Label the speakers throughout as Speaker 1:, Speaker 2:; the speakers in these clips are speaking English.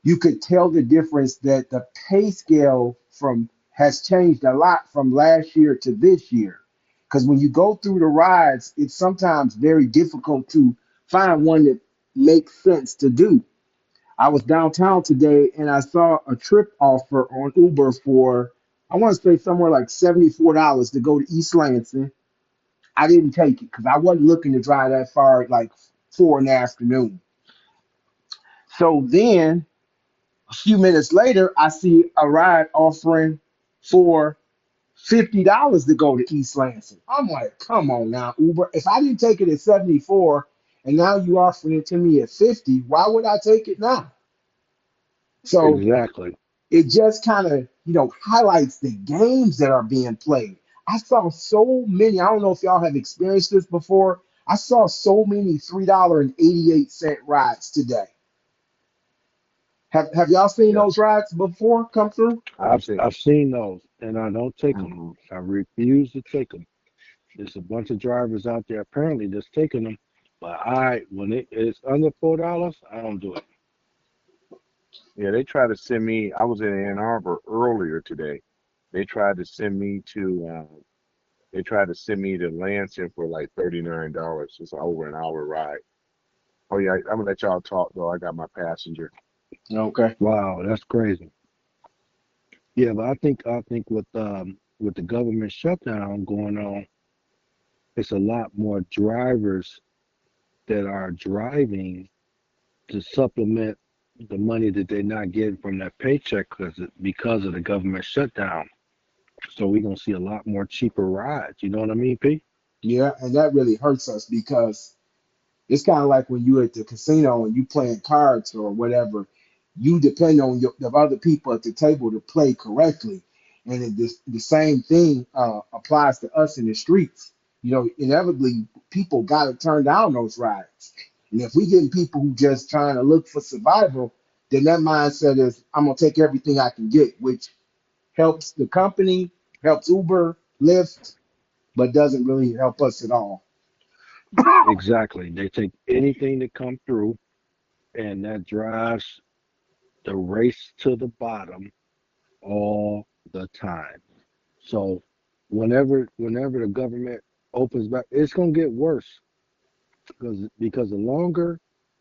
Speaker 1: you could tell the difference that the pay scale from has changed a lot from last year to this year. Because when you go through the rides, it's sometimes very difficult to find one that makes sense to do. I was downtown today and I saw a trip offer on Uber for, I want to say somewhere like $74 to go to East Lansing. I didn't take it because I wasn't looking to drive that far at like 4 in the afternoon. So then a few minutes later, I see a ride offering for $50 to go to East Lansing. I'm like, come on now, Uber. If I didn't take it at 74 and now you offering it to me at 50, why would I take it now? So
Speaker 2: Exactly.
Speaker 1: it just kind of, highlights the games that are being played. I saw so many. I don't know if y'all have experienced this before. I saw so many $3.88 rides today. Have y'all seen
Speaker 2: Yeah.
Speaker 1: those rides before come through?
Speaker 3: I've seen.
Speaker 2: I've seen those, and I don't take them.
Speaker 3: Mhm.
Speaker 2: I refuse to take them. There's a bunch of drivers out there apparently that's taking them, but when it's under $4, I don't do it.
Speaker 3: Yeah, they tried to send me. I was in Ann Arbor earlier today. They tried to send me to. They tried to send me to Lansing for like $39. It's over an hour ride. Oh yeah, I'm gonna let y'all talk though. I got my passenger.
Speaker 1: Okay.
Speaker 2: Wow, that's crazy. Yeah, but I think with the government shutdown going on, it's a lot more drivers that are driving to supplement the money that they're not getting from their paycheck because of the government shutdown. So we're gonna see a lot more cheaper rides. You know what I mean, P?
Speaker 1: Yeah, and that really hurts us because it's kind of like when you're at the casino and you playing cards or whatever, you depend on the other people at the table to play correctly. And the same thing applies to us in the streets. Inevitably, people got to turn down those rides. And if we getting people who just trying to look for survival, then that mindset is, I'm going to take everything I can get, which helps the company, helps Uber, Lyft, but doesn't really help us at all.
Speaker 2: Exactly. They take anything that come through, and that drives the race to the bottom all the time. So whenever the government opens back, it's gonna get worse because the longer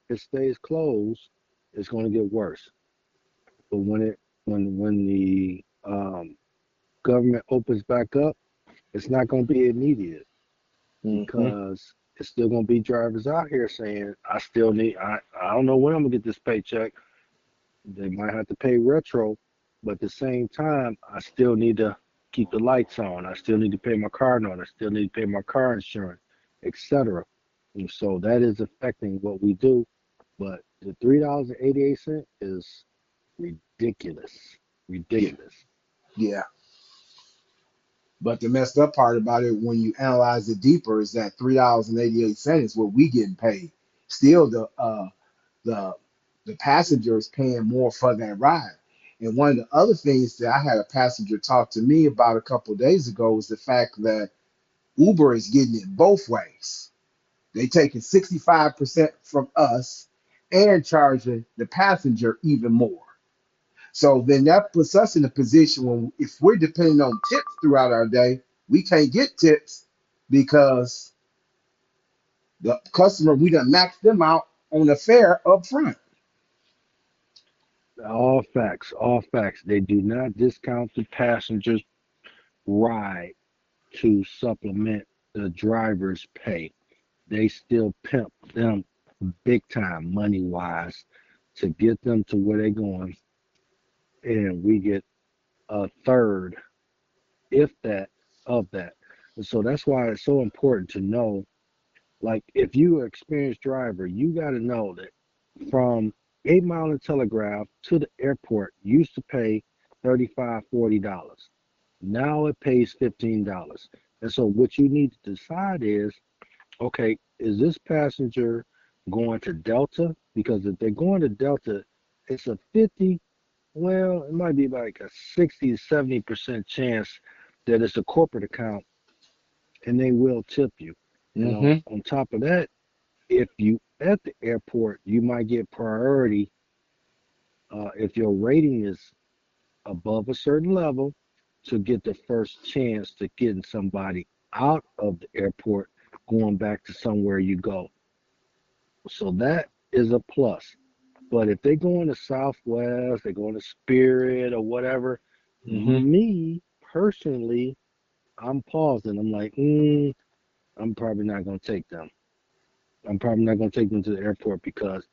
Speaker 2: it stays closed, it's gonna get worse. But when the government opens back up, it's not gonna be immediate
Speaker 1: Hmm.
Speaker 2: because it's still gonna be drivers out here saying, I don't know when I'm gonna get this paycheck. They might have to pay retro, but at the same time, I still need to keep the lights on. I still need to pay my car note. I still need to pay my car insurance, etc. And so that is affecting what we do. But the $3.88 is ridiculous.
Speaker 1: Yeah,
Speaker 2: Ridiculous.
Speaker 1: yeah. But the messed up part about it, when you analyze it deeper, is that $3.88 is what we getting paid. Still, the the passenger is paying more for that ride. And one of the other things that I had a passenger talk to me about a couple of days ago was the fact that Uber is getting it both ways. They taking 65% from us and charging the passenger even more. So then that puts us in a position when, if we're depending on tips throughout our day, we can't get tips because the customer, we done maxed them out on the fare up front.
Speaker 2: All facts, all facts. They do not discount the passengers' ride to supplement the driver's pay. They still pimp them big time money wise to get them to where they're going, and we get a third, if that, of that. And so that's why it's so important to know. Like, if you're an experienced driver, you got to know that from 8 Mile and Telegraph to the airport used to pay $35, $40. Now it pays $15. And so what you need to decide is, okay, is this passenger going to Delta? Because if they're going to Delta, it's a 50, well, it might be like a 60 to 70% chance that it's a corporate account and they will tip you. And
Speaker 1: Hmm.
Speaker 2: on top of that, if you at the airport, you might get priority If your rating is above a certain level, to get the first chance to getting somebody out of the airport, going back to somewhere you go. So that is a plus. But if they're going to Southwest, they're going to Spirit or whatever,
Speaker 1: Hmm.
Speaker 2: me personally, I'm pausing. I'm like, I'm probably not going to take them. I'm probably not going to take them to the airport because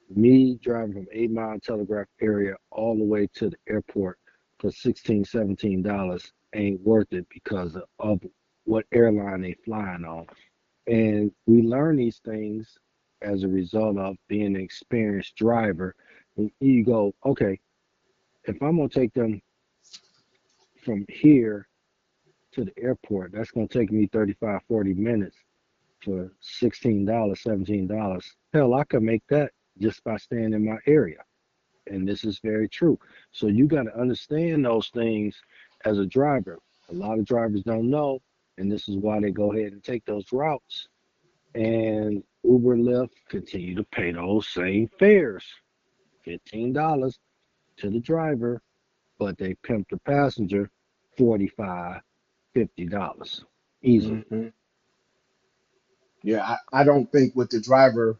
Speaker 2: me driving from 8 Mile Telegraph area all the way to the airport for $16, $17 ain't worth it because of what airline they flying on. And we learn these things as a result of being an experienced driver. And you go, okay, if I'm gonna take them from here to the airport, that's gonna take me 35, 40 minutes for $16, $17. Hell, I could make that just by staying in my area. And this is very true. So you got to understand those things as a driver. A lot of drivers don't know, and this is why they go ahead and take those routes. And Uber and Lyft continue to pay those same fares, $15 to the driver, but they pimp the passenger 45, $50 easily.
Speaker 1: Hmm. Yeah, I don't think what the driver,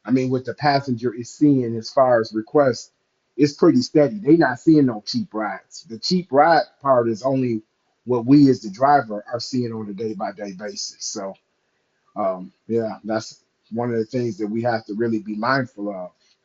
Speaker 1: I mean, what the passenger is seeing as far as requests, it's pretty steady. They not seeing no cheap rides. The cheap ride part is only what we as the driver are seeing on a day by day basis. So, yeah, that's one of the things that we have to really be mindful of.